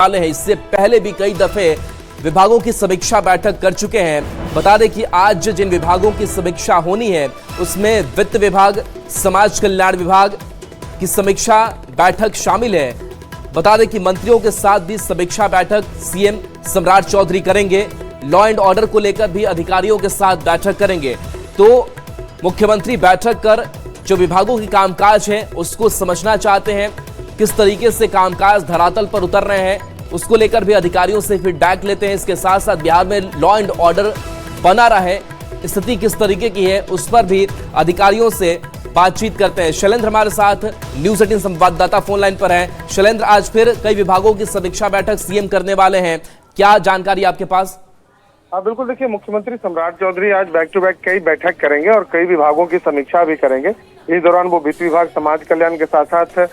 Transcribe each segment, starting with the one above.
वाले हैं। इससे पहले भी कई दफे विभागों की समीक्षा बैठक कर चुके हैं। बता दें कि आज जिन विभागों की समीक्षा होनी है उसमें वित्त विभाग, समाज कल्याण विभाग की समीक्षा बैठक शामिल है। बता दें कि मंत्रियों के साथ भी समीक्षा बैठक सीएम सम्राट चौधरी करेंगे। लॉ एंड ऑर्डर को लेकर भी अधिकारियों के साथ बैठक करेंगे। तो मुख्यमंत्री बैठक कर जो विभागों की कामकाज है उसको समझना चाहते हैं, किस तरीके से कामकाज धरातल पर उतर रहे हैं उसको लेकर भी अधिकारियों से फीडबैक लेते हैं। इसके साथ साथ बिहार में लॉ एंड ऑर्डर बना रहे, स्थिति किस तरीके की है उस पर भी अधिकारियों से बातचीत करते हैं। शैलेंद्र हमारे साथ न्यूज़ 18 संवाददाता फोन लाइन पर हैं। शैलेंद्र, आज फिर कई विभागों की समीक्षा बैठक सीएम करने वाले हैं, क्या जानकारी आपके पास? हाँ बिल्कुल, देखिए मुख्यमंत्री सम्राट चौधरी आज बैक टू बैक कई बैठक करेंगे और कई विभागों की समीक्षा भी करेंगे। इस दौरान वो वित्त विभाग, समाज कल्याण के साथ साथ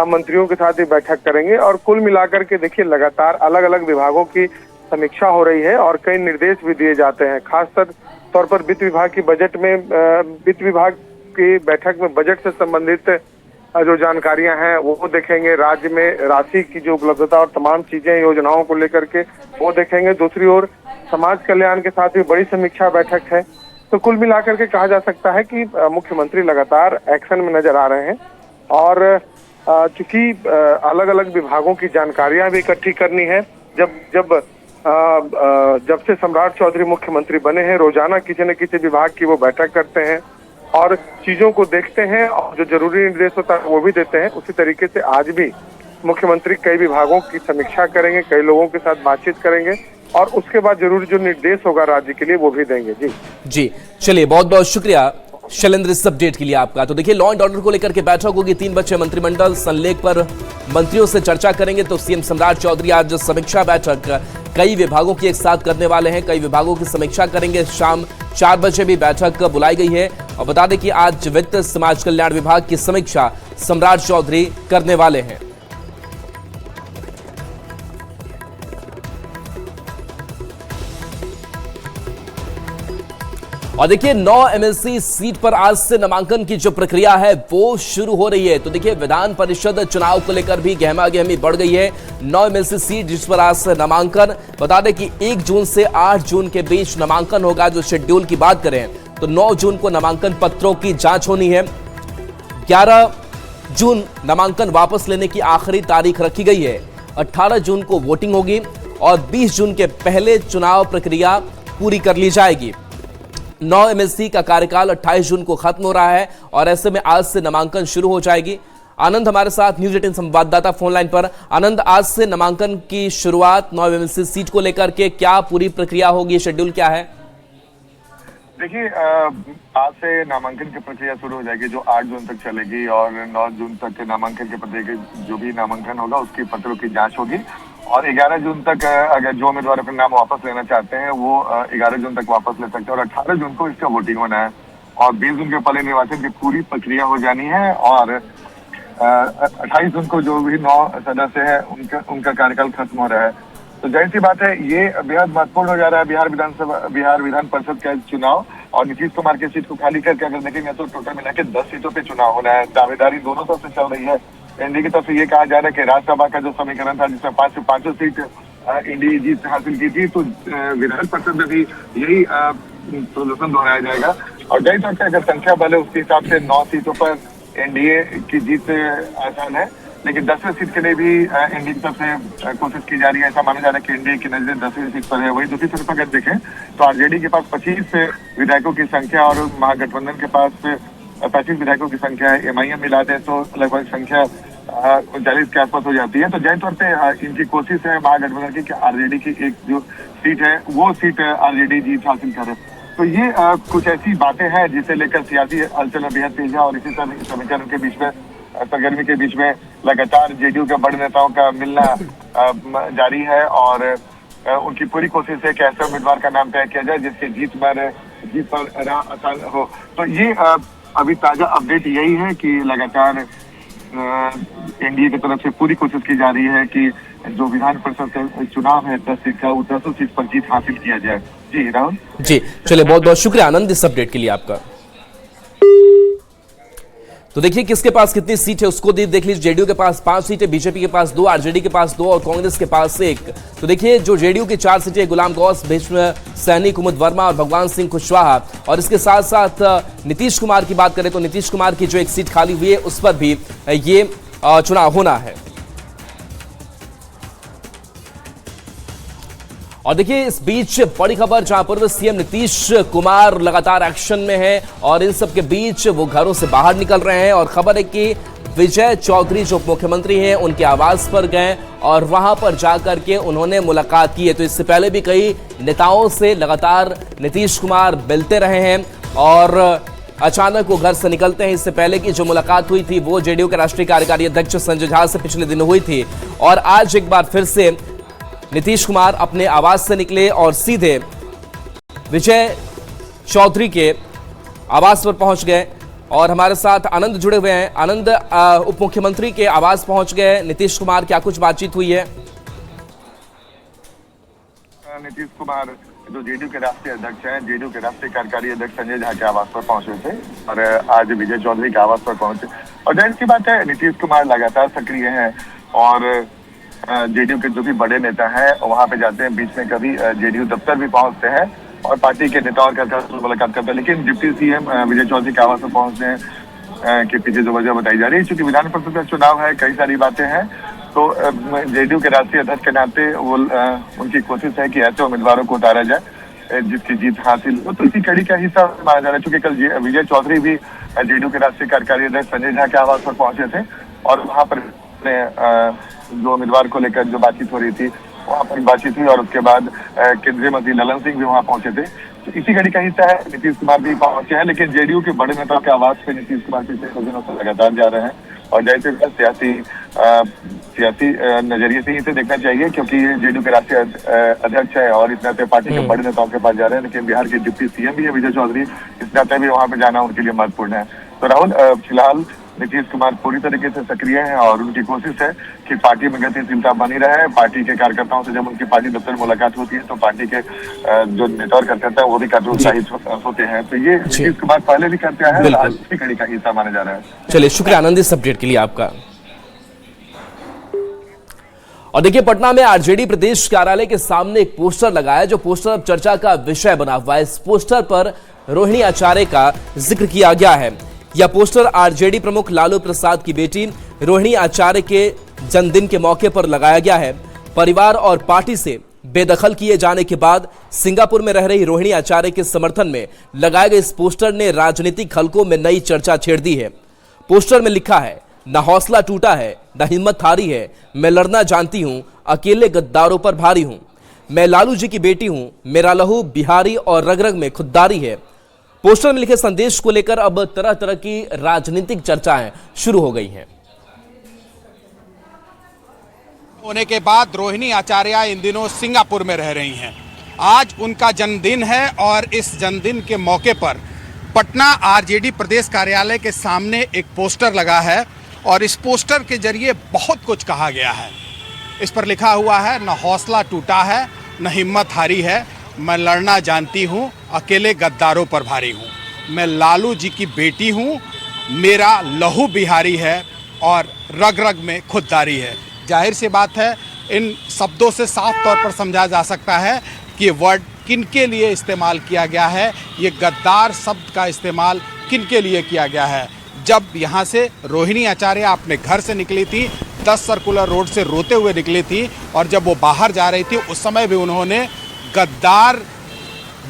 मंत्रियों के साथ भी बैठक करेंगे और कुल मिलाकर के देखिए लगातार अलग अलग विभागों की समीक्षा हो रही है और कई निर्देश भी दिए जाते हैं। खासकर तौर पर वित्त विभाग की बजट में वित्त विभाग की बैठक में बजट से संबंधित जो जानकारियां हैं वो देखेंगे। राज्य में राशि की जो उपलब्धता और तमाम चीजें, योजनाओं को लेकर के वो देखेंगे। दूसरी ओर समाज कल्याण के साथ भी बड़ी समीक्षा बैठक है। तो कुल मिलाकर के कहा जा सकता है कि मुख्यमंत्री लगातार एक्शन में नजर आ रहे हैं और चूंकि अलग अलग विभागों की जानकारियां भी इकट्ठी करनी है। जब से सम्राट चौधरी मुख्यमंत्री बने हैं, रोजाना किसी न किसी विभाग की वो बैठक करते हैं और चीजों को देखते हैं और जो जरूरी निर्देश होता है वो भी देते हैं। उसी तरीके से आज भी मुख्यमंत्री कई विभागों की समीक्षा करेंगे, कई लोगों के साथ बातचीत करेंगे और उसके बाद जरूरी जो निर्देश होगा राज्य के लिए वो भी देंगे। जी चलिए, बहुत बहुत शुक्रिया शैलेंद्र इस अपडेट के लिए आपका। तो देखिए, लॉ एंड ऑर्डर को लेकर के बैठक होगी। 3 बजे मंत्रिमंडल संलेख पर मंत्रियों से चर्चा करेंगे। तो सीएम सम्राट चौधरी आज समीक्षा बैठक कई विभागों की एक साथ करने वाले हैं, कई विभागों की समीक्षा करेंगे। शाम 4 बजे भी बैठक बुलाई गई है और बता दें कि आज वित्त, समाज कल्याण विभाग की समीक्षा सम्राट चौधरी करने वाले हैं। और देखिए, 9 एमएलसी सीट पर आज से नामांकन की जो प्रक्रिया है वो शुरू हो रही है। तो देखिए, विधान परिषद चुनाव को लेकर भी गहमागहमी बढ़ गई है। 9 एमएलसी सीट जिस पर आज से नामांकन, बता दें कि 1 जून से 8 जून के बीच नामांकन होगा। जो शेड्यूल की बात करें तो 9 जून को नामांकन पत्रों की जांच होनी है। 11 जून नामांकन वापस लेने की आखिरी तारीख रखी गई है। 18 जून को वोटिंग होगी और 20 जून के पहले चुनाव प्रक्रिया पूरी कर ली जाएगी। 9 एमएलसी का कार्यकाल 28 जून को खत्म हो रहा है और ऐसे में आज से नामांकन शुरू हो जाएगी। आनंद हमारे साथ न्यूज़ 18 संवाददाता फोन लाइन पर। आनंद, आज से नामांकन की शुरुआत 9 एमएलसी सीट को लेकर के क्या पूरी प्रक्रिया होगी, शेड्यूल क्या है? देखिए, आज से नामांकन की प्रक्रिया शुरू हो जाएगी जो 8 जून तक चलेगी और 9 जून तक नामांकन के पत्र जो भी नामांकन होगा उसकी पत्रों की जांच होगी और 11 जून तक अगर जो उम्मीदवार अपने नाम वापस लेना चाहते हैं वो 11 जून तक वापस ले सकते हैं और 18 जून को इसका वोटिंग होना है और 20 जून के पहले निर्वाचन की पूरी प्रक्रिया हो जानी है और 28 जून को जो भी 9 सदस्य है उनका कार्यकाल खत्म हो रहा है। तो जाहिर सी बात है ये बेहद महत्वपूर्ण हो जा रहा है बिहार विधान परिषद का चुनाव और नीतीश कुमार की सीट को खाली करके अगर देखेंगे तो टोटल मिला के 10 सीटों पे चुनाव होना है। दावेदारी दोनों तरफ से चल रही है। एनडीए की तरफ से ये कहा जा रहा है कि राज्यसभा का जो समीकरण था जिसमें 5 से 5 सीट एनडीए जीत हासिल की थी, तो विधान परिषद में भी यही प्रदर्शन दोहराया जाएगा और जाहिर तौर पर अगर संख्या बल है उसके हिसाब से 9 सीटों पर एनडीए की जीत आसान है, लेकिन 10वीं सीट के लिए भी एनडीए की तरफ से कोशिश की जा रही है। ऐसा माना जा रहा है कि एनडीए की नजर 10वीं सीट पर है। वही दूसरी तरफ अगर देखें तो आरजेडी के पास 25 विधायकों की संख्या और महागठबंधन के पास 35 विधायकों की संख्या है। एमआईएम मिला दे तो लगभग संख्या 39 के आसपास हो जाती है। तो जाहिर तौर पे इनकी कोशिश है महागठबंधन की कि आरजेडी की एक जो सीट है वो सीट आरजेडी जीत हासिल करे। तो ये कुछ ऐसी बातें हैं जिसे लेकर सियासी हलचल बेहद तेज है और इसी समीकरण के बीच में, सरगर्मी के बीच में लगातार जेडीयू के बड़े नेताओं का मिलना जारी है और उनकी पूरी कोशिश है कि ऐसे उम्मीदवार का नाम तय किया जाए जिसके जीत पर आसान हो। तो ये अभी ताजा अपडेट यही है कि लगातार एनडीए की तरफ से पूरी कोशिश की जा रही है कि जो विधान परिषद का चुनाव है 10 सीट का, वो 10 सीट पर जीत हासिल किया जाए। जी राहुल जी, चलिए, बहुत बहुत शुक्रिया आनंद इस अपडेट के लिए आपका। तो देखिए किसके पास कितनी सीट है उसको देख लीजिए। जेडीयू के पास 5 सीटें, बीजेपी के पास 2, आरजेडी के पास 2 और कांग्रेस के पास 1। तो देखिए जो जेडीयू की 4 सीटें, गुलाम गौस, भीष्म सैनी, कुमुद वर्मा और भगवान सिंह कुशवाहा, और इसके साथ साथ नीतीश कुमार की बात करें तो नीतीश कुमार की जो एक सीट खाली हुई है उस पर भी ये चुनाव होना है। और देखिए इस बीच बड़ी खबर, जहां पूर्व सीएम नीतीश कुमार लगातार एक्शन में है और इन सब के बीच वो घरों से बाहर निकल रहे हैं। और खबर है कि विजय चौधरी जो मुख्यमंत्री हैं उनके आवास पर गए और वहां पर जाकर के उन्होंने मुलाकात की है। तो इससे पहले भी कई नेताओं से लगातार नीतीश कुमार मिलते रहे हैं और अचानक वो घर से निकलते हैं। इससे पहले की जो मुलाकात हुई थी वो जेडीयू के राष्ट्रीय कार्यकारी अध्यक्ष संजय झा से पिछले दिन हुई थी। और आज एक बार फिर से नीतीश कुमार अपने आवास से निकले और सीधे विजय चौधरी के आवास पर पहुंच गए। और हमारे साथ आनंद जुड़े हुए हैं। आनंद, उप मुख्यमंत्री के आवास पहुंच गए नीतीश कुमार, क्या कुछ बातचीत हुई है? नीतीश कुमार जो जेडीयू के राष्ट्रीय अध्यक्ष हैं, जेडीयू के राष्ट्रीय कार्यकारी अध्यक्ष संजय झा के आवास पर पहुंचे थे और आज विजय चौधरी के आवास पर पहुंचे। और जाहिर सी बात है नीतीश कुमार लगातार सक्रिय हैं और जेडीयू के जो भी बड़े नेता हैं वहां पे जाते हैं, बीच में कभी जेडीयू दफ्तर भी पहुंचते हैं और पार्टी के नेताओं से मुलाकात करते हैं। लेकिन डिप्टी सीएम विजय चौधरी के आवास पर पहुंचने के पीछे जो वजह बताई जा रही है, चूंकि विधान परिषद का चुनाव है, कई सारी बातें हैं, तो जेडीयू के राष्ट्रीय अध्यक्ष के नाते वो उनकी कोशिश है कि ऐसे उम्मीदवारों को उतारा जाए जिसकी जीत हासिल हो। तो इसी कड़ी का हिस्सा माना जा रहा है। चूंकि कल विजय चौधरी भी जेडीयू के राष्ट्रीय कार्यकारी अध्यक्ष संजय झा के आवास पर पहुंचे थे और वहां पर जो उम्मीदवार को लेकर जो बातचीत हो रही थी वहां पर बातचीत हुई और उसके बाद केंद्रीय मंत्री ललन सिंह भी वहां पहुंचे थे। तो इसी कड़ी का हिस्सा है, नीतीश कुमार भी पहुंचे हैं। लेकिन जेडीयू के बड़े नेताओं के आवास पे नीतीश कुमार पिछले कुछ दिनों से लगातार जा रहे हैं और जैसे सियासी नजरिए से इसे देखना चाहिए, क्योंकि ये जेडीयू के राष्ट्रीय अध्यक्ष है और इस नाते पार्टी के बड़े नेताओं के पास जा रहे हैं। लेकिन बिहार के डिप्टी सीएम भी है विजय चौधरी, इस नाते भी वहां पे जाना उनके लिए महत्वपूर्ण है। तो राहुल, फिलहाल नीतीश कुमार पूरी तरीके से सक्रिय हैं और उनकी कोशिश है कि पार्टी में गतिशीलता बनी रहे। पार्टी के कार्यकर्ताओं से जब उनकी पार्टी दफ्तर मुलाकात होती है तो पार्टी के जो नेता और कार्यकर्ता है वो भी काफी उत्साहित होते हैं। तो ये नीतीश कुमार पहले भी करते हैं और आज इसी कड़ी का हिस्सा माना जा रहा है। चलिए, शुक्रिया आनंद इस अपडेट के लिए आपका। और देखिए पटना में आरजेडी प्रदेश कार्यालय के सामने एक पोस्टर लगा है, जो पोस्टर अब चर्चा का विषय बना हुआ है। इस पोस्टर पर रोहिणी आचार्य का जिक्र किया गया है। यह पोस्टर आरजेडी प्रमुख लालू प्रसाद की बेटी रोहिणी आचार्य के जन्मदिन के मौके पर लगाया गया है। परिवार और पार्टी से बेदखल किए जाने के बाद सिंगापुर में रह रही रोहिणी आचार्य के समर्थन में लगाए गए इस पोस्टर ने राजनीतिक हलकों में नई चर्चा छेड़ दी है। पोस्टर में लिखा है, न हौसला टूटा है, न हिम्मत हारी है, मैं लड़ना जानती हूं, अकेले गद्दारों पर भारी हूं, मैं लालू जी की बेटी हूं, मेरा लहू बिहारी और रग रग में खुददारी है। पोस्टर में लिखे संदेश को लेकर अब तरह तरह की राजनीतिक चर्चाएं शुरू हो गई हैं। होने के बाद रोहिणी आचार्य इन दिनों सिंगापुर में रह रही हैं। आज उनका जन्मदिन है और इस जन्मदिन के मौके पर पटना आरजेडी प्रदेश कार्यालय के सामने एक पोस्टर लगा है और इस पोस्टर के जरिए बहुत कुछ कहा गया है। इस पर लिखा हुआ है, न हौसला टूटा है, न हिम्मत हारी है, मैं लड़ना जानती हूँ, अकेले गद्दारों पर भारी हूँ, मैं लालू जी की बेटी हूँ, मेरा लहू बिहारी है और रग रग में खुददारी है। जाहिर सी बात है, इन शब्दों से साफ तौर पर समझा जा सकता है कि वर्ड किनके लिए इस्तेमाल किया गया है, ये गद्दार शब्द का इस्तेमाल किनके लिए किया गया है। जब यहाँ से रोहिणी आचार्य अपने घर से निकली थी, 10 सर्कुलर रोड से रोते हुए निकली थी और जब वो बाहर जा रही थी उस समय भी उन्होंने गद्दार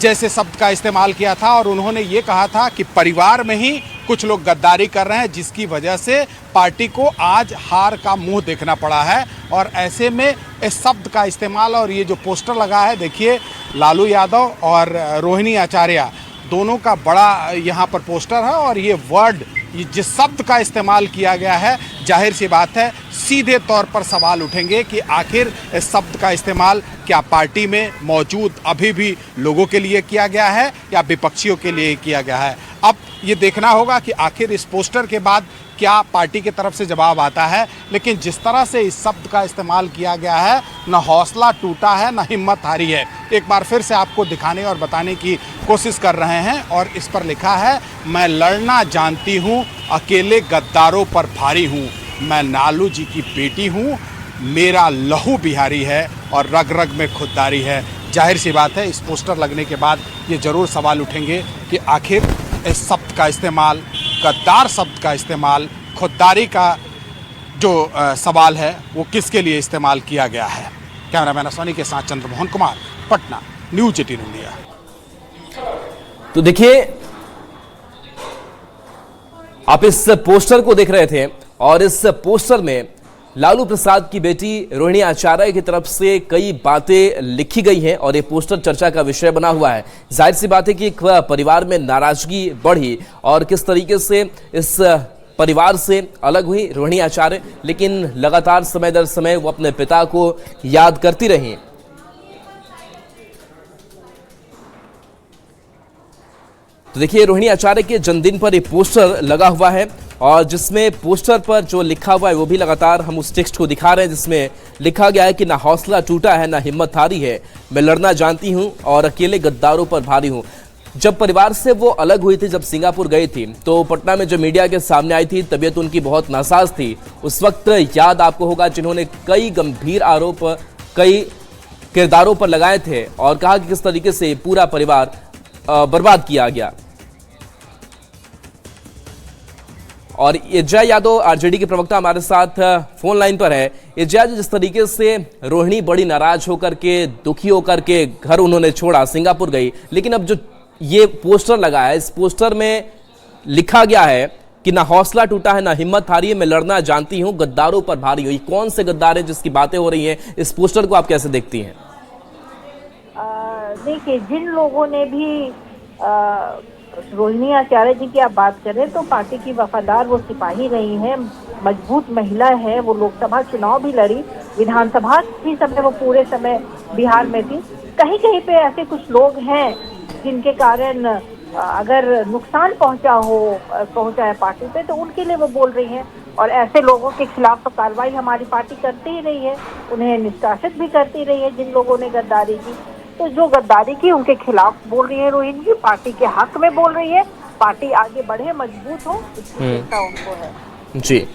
जैसे शब्द का इस्तेमाल किया था और उन्होंने ये कहा था कि परिवार में ही कुछ लोग गद्दारी कर रहे हैं, जिसकी वजह से पार्टी को आज हार का मुंह देखना पड़ा है। और ऐसे में इस शब्द का इस्तेमाल, और ये जो पोस्टर लगा है, देखिए लालू यादव और रोहिणी आचार्य दोनों का बड़ा यहाँ पर पोस्टर है और ये वर्ड, ये जिस शब्द का इस्तेमाल किया गया है, जाहिर सी बात है सीधे तौर पर सवाल उठेंगे कि आखिर इस शब्द का इस्तेमाल क्या पार्टी में मौजूद अभी भी लोगों के लिए किया गया है या विपक्षियों के लिए किया गया है। अब ये देखना होगा कि आखिर इस पोस्टर के बाद क्या पार्टी की तरफ से जवाब आता है। लेकिन जिस तरह से इस शब्द का इस्तेमाल किया गया है, न हौसला टूटा है न हिम्मत हारी है। एक बार फिर से आपको दिखाने और बताने की कोशिश कर रहे हैं और इस पर लिखा है, मैं लड़ना जानती हूँ, अकेले गद्दारों पर भारी हूँ, मैं लालू जी की बेटी हूँ, मेरा लहू बिहारी है और रग रग में खुददारी है। जाहिर सी बात है, इस पोस्टर लगने के बाद ये ज़रूर सवाल उठेंगे कि आखिर इस शब्द का इस्तेमाल, गद्दार शब्द का इस्तेमाल, खुददारी का जो सवाल है वो किसके लिए इस्तेमाल किया गया है। कैमरामैन सोनी के साथ चंद्रमोहन कुमार, पटना, न्यूज़ 18 इंडिया। तो देखिए, आप इस पोस्टर को देख रहे थे और इस पोस्टर में लालू प्रसाद की बेटी रोहिणी आचार्य की तरफ से कई बातें लिखी गई हैं और ये पोस्टर चर्चा का विषय बना हुआ है। जाहिर सी बात है कि एक परिवार में नाराजगी बढ़ी और किस तरीके से इस परिवार से अलग हुई रोहिणी आचार्य, लेकिन लगातार समय दर समय वो अपने पिता को याद करती रही। तो देखिए, रोहिणी आचार्य के जन्मदिन पर एक पोस्टर लगा हुआ है और जिसमें पोस्टर पर जो लिखा हुआ है वो भी लगातार हम उस टेक्स्ट को दिखा रहे हैं, जिसमें लिखा गया है कि ना हौसला टूटा है ना हिम्मत हारी है, मैं लड़ना जानती हूं और अकेले गद्दारों पर भारी हूं। जब परिवार से वो अलग हुई थी, जब सिंगापुर गई थी, तो पटना में जो मीडिया के सामने आई थी, तबीयत उनकी बहुत नासाज थी। उस वक्त याद आपको होगा जिन्होंने कई गंभीर आरोप कई किरदारों पर लगाए थे और कहा कि किस तरीके से पूरा परिवार बर्बाद किया गया। और जय यादव आरजेडी के प्रवक्ता हमारे साथ फोन लाइन पर है। जय, जिस तरीके से रोहिणी बड़ी नाराज होकर के, दुखी होकर के घर उन्होंने छोड़ा, सिंगापुर गई, लेकिन अब जो ये पोस्टर लगा है, इस पोस्टर में लिखा गया है कि ना हौसला टूटा है ना हिम्मत हारी है, मैं लड़ना जानती हूं, गद्दारों पर भारी हो। ये कौन से गद्दार है जिसकी बातें हो रही हैं? इस पोस्टर को आप कैसे देखती हैं? देखिए, जिन लोगों ने भी रोहिणी आचार्य जी की आप बात करें तो पार्टी की वफादार वो सिपाही रही हैं, मजबूत महिला है, वो लोकसभा चुनाव भी लड़ी, विधानसभा भी समय वो पूरे समय बिहार में थी। कहीं कहीं पे ऐसे कुछ लोग हैं जिनके कारण अगर नुकसान पहुंचा है पार्टी पे, तो उनके लिए वो बोल रही हैं और ऐसे लोगों के खिलाफ तो कार्रवाई हमारी पार्टी करती ही रही है, उन्हें निष्कासित भी करती रही है जिन लोगों ने गद्दारी की। तो जो गद्दारी की उनके खिलाफ बोल रही है रोहिणी जी, पार्टी के हक में बोल रही है, पार्टी आगे बढ़े, मजबूत हो, इसकी चिंता उनको है जी।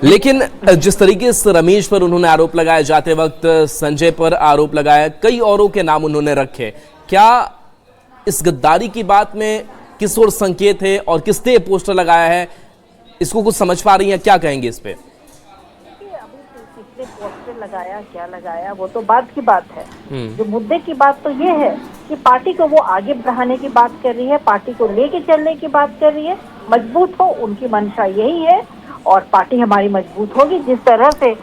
लेकिन जिस तरीके से रमेश पर उन्होंने आरोप लगाए, जाते वक्त संजय पर आरोप लगाया, कई औरों के नाम उन्होंने रखे, क्या इस गद्दारी की बात में किस ओर संकेत है और किसने पोस्टर लगाया है, इसको कुछ समझ पा रही हैं? क्या कहेंगे इस पे? पोस्टर लगाया, क्या लगाया, वो तो बात की बात है। जो मुद्दे की बात तो ये है कि पार्टी को वो आगे बढ़ाने की बात कर रही है, पार्टी को लेके चलने की बात कर रही है, मजबूत हो, उनकी मंशा यही है और पार्टी हमारी मजबूत होगी। जिस तरह से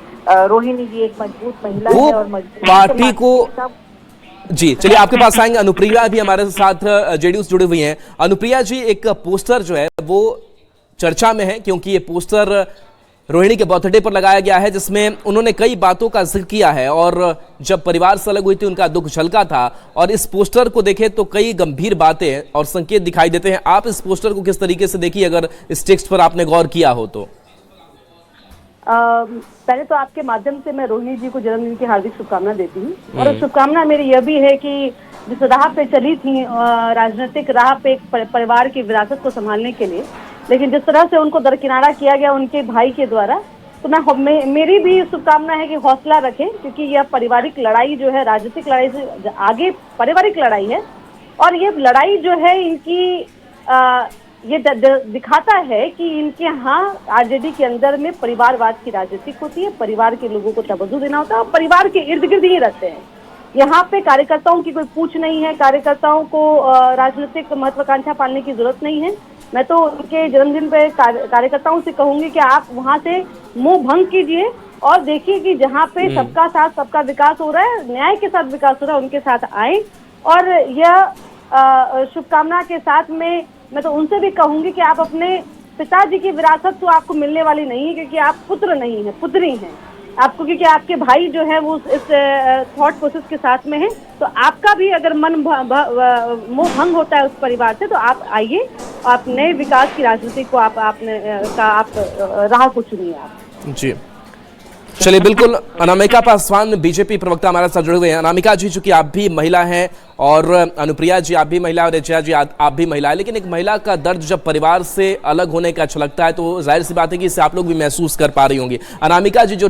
रोहिणी जी एक मजबूत महिला है और मजबूत पार्टी को जी। चलिए, आपके पास आएंगे। अनुप्रिया भी हमारे साथ जेडीयू से जुड़ी हुई हैं। अनुप्रिया जी, एक पोस्टर जो है वो चर्चा में है क्योंकि ये पोस्टर रोहिणी के बर्थडे पर लगाया गया है, जिसमें उन्होंने कई बातों का जिक्र किया है और जब परिवार से अलग हुई थी उनका दुख झलका था और इस पोस्टर को देखें तो कई गंभीर बातें और संकेत दिखाई देते हैं। आप इस पोस्टर को किस तरीके से देखिए, अगर इस टेक्स्ट पर आपने गौर किया हो तो? पहले तो आपके माध्यम से मैं रोहिणी जी को जन्मदिन की हार्दिक शुभकामना देती हूँ और शुभकामना मेरी यह भी है कि जिस राह पे चली थी, राजनीतिक राह पे एक परिवार की विरासत को संभालने के लिए, लेकिन जिस तरह से उनको दरकिनारा किया गया उनके भाई के द्वारा, तो मेरी भी शुभकामना है कि हौसला रखें, क्योंकि यह पारिवारिक लड़ाई जो है राजनीतिक लड़ाई से आगे पारिवारिक लड़ाई है और ये लड़ाई जो है इनकी ये दिखाता है कि इनके यहाँ आरजेडी के अंदर में परिवारवाद की राजनीति होती है, परिवार के लोगों को तवज्जो देना होता है और परिवार के इर्द गिर्द ही रहते हैं। यहाँ पे कार्यकर्ताओं की कोई पूछ नहीं है, कार्यकर्ताओं को राजनीतिक महत्वाकांक्षा पालने की जरूरत नहीं है। मैं तो उनके जन्मदिन पे कार्यकर्ताओं से कहूंगी कि आप वहाँ से मुंह भंग कीजिए और देखिए कि जहाँ पे सबका साथ सबका विकास हो रहा है, न्याय के साथ विकास हो रहा है, उनके साथ आए। और यह शुभकामना के साथ में मैं तो उनसे भी कहूंगी कि आप अपने पिताजी की विरासत तो आपको मिलने वाली नहीं है, क्योंकि आप पुत्र नहीं है, पुत्री हैं आपको, क्योंकि आपके भाई जो है वो इस थॉट प्रोसेस के साथ में है। तो आपका भी अगर मन मोह भंग होता है उस परिवार से, तो आप आइए आप नए विकास की राजनीति को आप राह को चुनिए आप। जी चलिए, बिल्कुल। अनामिका पासवान बीजेपी प्रवक्ता हमारे साथ जुड़े हुए हैं। अनामिका जी, चूंकि आप भी महिला हैं और अनुप्रिया जी आप भी महिला और रिचा जी आप भी महिला है, लेकिन एक महिला का दर्द जब परिवार से अलग होने का छलकता है तो जाहिर सी बात है कि इसे आप लोग भी महसूस कर पा रही होंगी। अनामिका जी, जो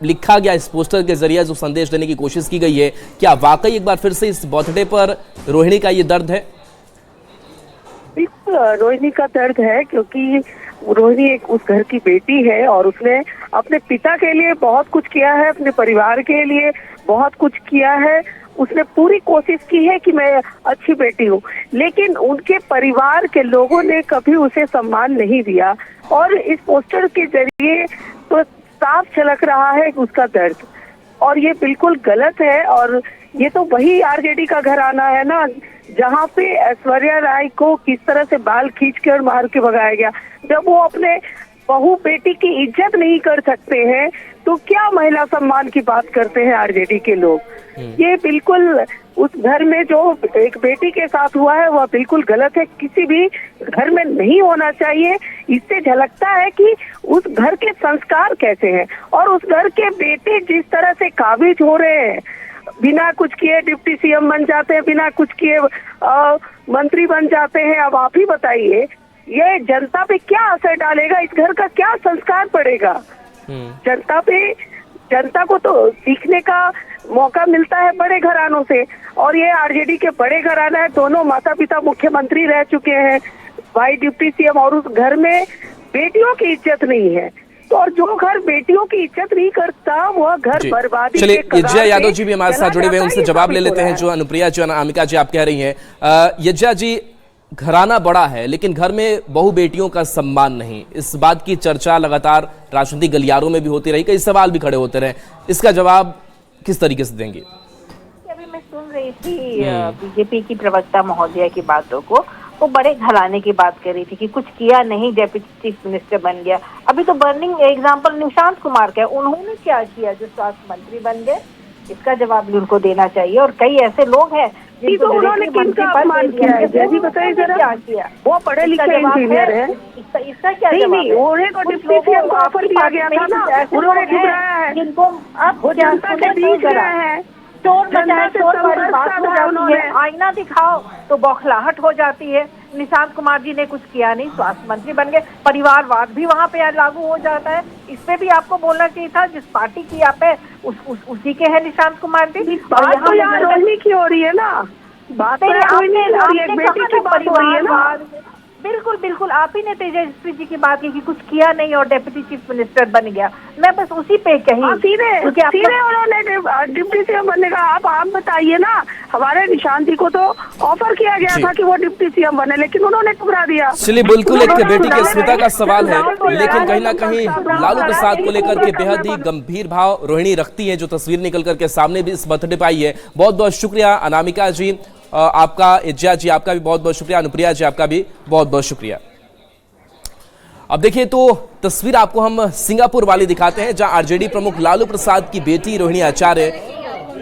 लिखा गया इस पोस्टर के जरिए जो संदेश देने की कोशिश की गई है, क्या वाकई एक बार फिर से इस बर्थडे पर रोहिणी का ये दर्द है? बिल्कुल रोहिणी का दर्द है, क्योंकि रोहिणी एक उस घर की बेटी है और उसने अपने पिता के लिए बहुत कुछ किया है, अपने परिवार के लिए बहुत कुछ किया है। उसने पूरी कोशिश की है कि मैं अच्छी बेटी हूँ, लेकिन उनके परिवार के लोगों ने कभी उसे सम्मान नहीं दिया। और इस पोस्टर के जरिए तो साफ झलक रहा है उसका दर्द, और ये बिल्कुल गलत है। और ये तो वही आरजेडी का घराना है ना, जहाँ पे ऐश्वर्या राय को किस तरह से बाल खींच के और मार के भगाया गया। जब वो अपने बहू बेटी की इज्जत नहीं कर सकते हैं तो क्या महिला सम्मान की बात करते हैं आरजेडी के लोग। ये बिल्कुल उस घर में जो एक बेटी के साथ हुआ है वह बिल्कुल गलत है, किसी भी घर में नहीं होना चाहिए। इससे झलकता है कि उस घर के संस्कार कैसे हैं, और उस घर के बेटे जिस तरह से काबिज हो रहे हैं, बिना कुछ किए डिप्टी सीएम बन जाते हैं, बिना कुछ किए मंत्री बन जाते हैं। अब आप ही बताइए, ये जनता पे क्या असर डालेगा, इस घर का क्या संस्कार पड़ेगा जनता पे। जनता को तो सीखने का मौका मिलता है बड़े घरानों से, और ये आरजेडी के बड़े घराना है। दोनों माता पिता मुख्यमंत्री रह चुके हैं, भाई डिप्टी सीएम, और उस घर में बेटियों की इज्जत नहीं है। तो और जो घर बेटियों की इज्जत नहीं करता वह घर बर्बादी। चलिए, यज्ञा यादव जी भी हमारे साथ जुड़े हुए हैं, उनसे जवाब ले लेते हैं जो अनुप्रिया जी, अनामिका जी आप कह रही हैं। यज्ञा जी, घराना बड़ा है लेकिन घर में बहु बेटियों का सम्मान नहीं, इस बात की चर्चा लगातार राजनीतिक गलियारों में भी होती रही, कई सवाल भी खड़े होते रहे, इसका जवाब किस तरीके से देंगे? अभी मैं सुन रही थी बीजेपी की प्रवक्ता महोदया की बातों को, वो बड़े घराने की बात कर रही थी कि कुछ किया नहीं, डेप्यूटी चीफ मिनिस्टर बन गया। अभी तो बर्निंग एग्जांपल निशांत कुमार का है, उन्होंने क्या किया जो स्वास्थ्य मंत्री बन गए, इसका जवाब भी उनको देना चाहिए। और कई ऐसे लोग हैं तो उन्होंने किनका अपमान किया है, जैसी बताइए जरा। क्या किया? वो पढ़े लिखे इंजीनियर है, इसका क्या जवाब है? उन्हें को डिप्टी सीएम को ऑफर दिया गया था ना, उन्होंने ठुकराया है, जिनको आप वो जनता के बीच रहे हैं। चोर बचाए चोर वाली बात हो जाती है, आईना दिखाओ तो बौखलाहट हो जाती है। निशांत कुमार जी ने कुछ किया नहीं, स्वास्थ्य मंत्री बन गए, परिवारवाद भी वहाँ पे लागू हो जाता है। इस पे भी आपको बोलना चाहिए था, जिस पार्टी की आप है उसी के है निशांत कुमार जी। बात तो यहाँ रोहिणी की हो रही है ना, बात तो रोहिणी की हो रही है, बेटी की बात हो रही है ना। बिल्कुल बिल्कुल, आप ही ने तेजस्वी जी की बात की कि कुछ किया नहीं और डेप्यूटी चीफ मिनिस्टर बन गया, मैं बस उसी पे कही। सीधे उन्होंने डिप्टी सीएम बनने का। आप बताइए ना, हमारे निशांत जी को तो ऑफर किया गया था कि वो डिप्टी सीएम बने, लेकिन उन्होंने ठुकरा दिया। चलिए, बिल्कुल एक बेटी की अस्मिता का सवाल है, लेकिन कहीं ना कहीं लालू प्रसाद को लेकर के बेहद ही गंभीर भाव रोहिणी रखती है, जो तस्वीर निकल करके सामने भी इस बर्थडे पे आई है। बहुत बहुत शुक्रिया अनामिका जी आपका, यज्ञा जी आपका भी बहुत बहुत शुक्रिया, अनुप्रिया जी आपका भी बहुत बहुत शुक्रिया। अब देखिए तो तस्वीर आपको हम सिंगापुर वाली दिखाते हैं, जहां आरजेडी प्रमुख लालू प्रसाद की बेटी रोहिणी आचार्य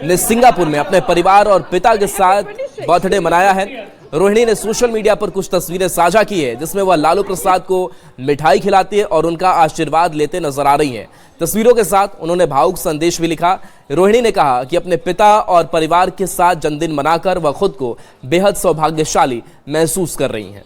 ने सिंगापुर में अपने परिवार और पिता के साथ बर्थडे मनाया है। रोहिणी ने सोशल मीडिया पर कुछ तस्वीरें साझा की है, जिसमें वह लालू प्रसाद को मिठाई खिलाती है और उनका आशीर्वाद लेते नजर आ रही हैं। तस्वीरों के साथ उन्होंने भावुक संदेश भी लिखा। रोहिणी ने कहा कि अपने पिता और परिवार के साथ जन्मदिन मनाकर वह खुद को बेहद सौभाग्यशाली महसूस कर रही हैं।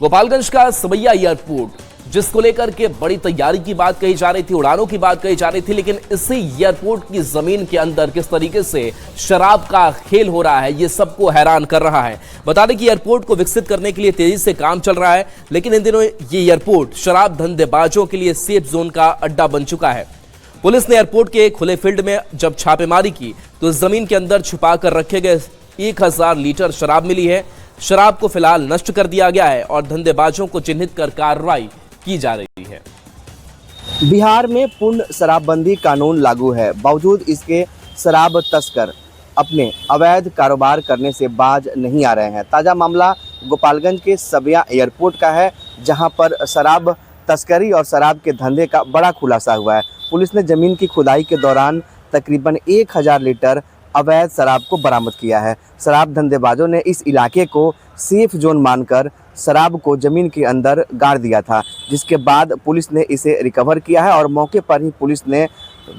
गोपालगंज का सवैया एयरपोर्ट, जिसको लेकर के बड़ी तैयारी की बात कही जा रही थी, उड़ानों की बात कही जा रही थी, लेकिन इसी एयरपोर्ट की जमीन के अंदर किस तरीके से शराब का खेल हो रहा है, ये सबको हैरान कर रहा है। बता दें कि एयरपोर्ट को विकसित करने के लिए तेजी से काम चल रहा है, लेकिन इन दिनों ये एयरपोर्ट शराब धंधेबाजों के लिए सेफ जोन का अड्डा बन चुका है। पुलिस ने एयरपोर्ट के खुले फील्ड में जब छापेमारी की तो जमीन के अंदर छुपा कर रखे गए 1000 लीटर शराब मिली है। शराब को फिलहाल नष्ट कर दिया गया है और धंधेबाजों को चिन्हित कर कार्रवाई की जा रही है। बिहार में पूर्ण शराबबंदी कानून लागू है, बावजूद इसके शराब तस्कर अपने अवैध कारोबार करने से बाज नहीं आ रहे हैं। ताज़ा मामला गोपालगंज के सवैया एयरपोर्ट का है, जहां पर शराब तस्करी और शराब के धंधे का बड़ा खुलासा हुआ है। पुलिस ने जमीन की खुदाई के दौरान तकरीबन 1000 लीटर अवैध शराब को बरामद किया है। शराब धंधेबाजों ने इस इलाके को सेफ जोन मानकर शराब को जमीन के अंदर गाड़ दिया था, जिसके बाद पुलिस ने इसे रिकवर किया है और मौके पर ही पुलिस ने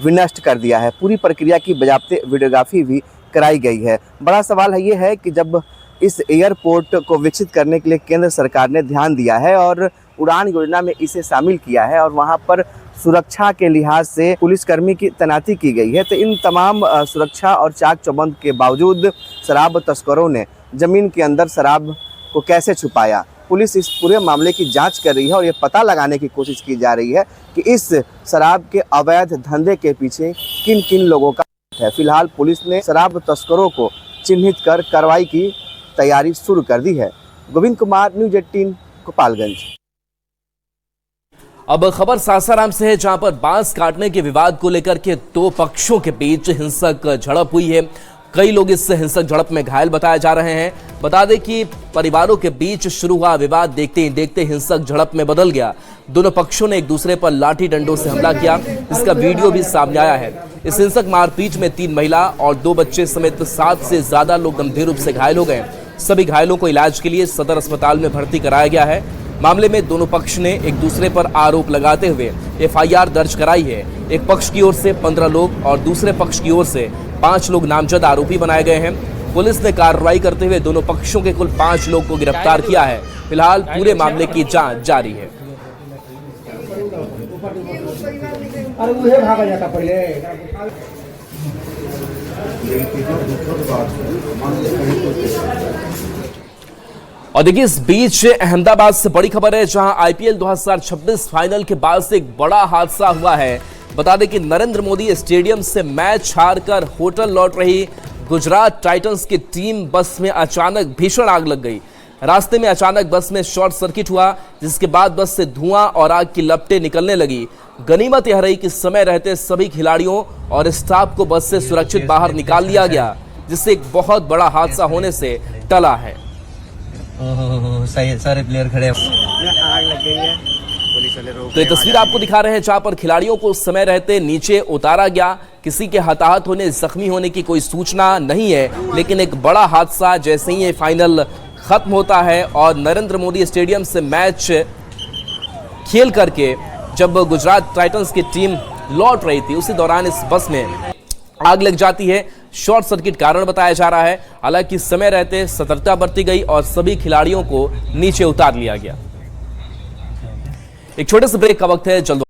विनष्ट कर दिया है। पूरी प्रक्रिया की बाकायदे वीडियोग्राफी भी कराई गई है। बड़ा सवाल ये है कि जब इस एयरपोर्ट को विकसित करने के लिए केंद्र सरकार ने ध्यान दिया है और उड़ान योजना में इसे शामिल किया है और वहां पर सुरक्षा के लिहाज से पुलिसकर्मी की तैनाती की गई है, तो इन तमाम सुरक्षा और चाक चौबंद के बावजूद शराब तस्करों ने ज़मीन के अंदर शराब को कैसे छुपाया। पुलिस इस पूरे मामले की जांच कर रही है और ये पता लगाने की कोशिश की जा रही है कि इस शराब के अवैध धंधे के पीछे किन किन लोगों का है। फिलहाल पुलिस ने शराब तस्करों को चिन्हित कर कार्रवाई की तैयारी शुरू कर दी है। गोविंद कुमार, न्यूज़ 18, गोपालगंज। अब खबर सासाराम से है, जहां पर बांस काटने के विवाद को लेकर के दो पक्षों के बीच हिंसक झड़प हुई है। कई लोग इस हिंसक झड़प में घायल बताए जा रहे हैं। बता दें कि परिवारों के बीच शुरू हुआ विवाद देखते ही देखते हिंसक झड़प में बदल गया। दोनों पक्षों ने एक दूसरे पर लाठी डंडों से हमला किया, इसका वीडियो भी सामने आया है। इस हिंसक मारपीट में 3 महिला और 2 बच्चे समेत 7 से ज्यादा लोग गंभीर रूप से घायल हो गए। सभी घायलों को इलाज के लिए सदर अस्पताल में भर्ती कराया गया है। मामले में दोनों पक्ष ने एक दूसरे पर आरोप लगाते हुए FIR दर्ज कराई है। एक पक्ष की ओर से 15 लोग और दूसरे पक्ष की ओर से 5 लोग नामजद आरोपी बनाए गए हैं। पुलिस ने कार्रवाई करते हुए दोनों पक्षों के कुल 5 लोग को गिरफ्तार किया है। फिलहाल पूरे मामले की जांच जारी है। और देखिए, इस बीच अहमदाबाद से बड़ी खबर है, जहां IPL 2026 फाइनल के बाद से एक बड़ा हादसा हुआ है। बता दें कि नरेंद्र मोदी स्टेडियम से मैच हारकर होटल लौट रही गुजरात टाइटंस की टीम बस में अचानक भीषण आग लग गई। रास्ते में अचानक बस में शॉर्ट सर्किट हुआ, जिसके बाद बस से धुआं और आग की लपटें निकलने लगी। गनीमत यह रही कि समय रहते सभी खिलाड़ियों और स्टाफ को बस से सुरक्षित बाहर निकाल लिया गया, जिससे एक बहुत बड़ा हादसा होने से टला है। सही, सारे प्लेयर खड़े, आग लग गई है। तो ये तस्वीर आपको दिखा रहे हैं, जहां पर खिलाड़ियों को समय रहते नीचे उतारा गया। किसी के हताहत होने, जख्मी होने की कोई सूचना नहीं है, लेकिन एक बड़ा हादसा जैसे ही ये फाइनल खत्म होता है और नरेंद्र मोदी स्टेडियम से मैच खेल करके जब गुजरात टाइटंस की टीम लौट रही थी, उसी दौरान इस बस में आग लग जाती है। शॉर्ट सर्किट कारण बताया जा रहा है। हालांकि समय रहते सतर्कता बरती गई और सभी खिलाड़ियों को नीचे उतार लिया गया। एक छोटे से ब्रेक का वक्त है, जल्द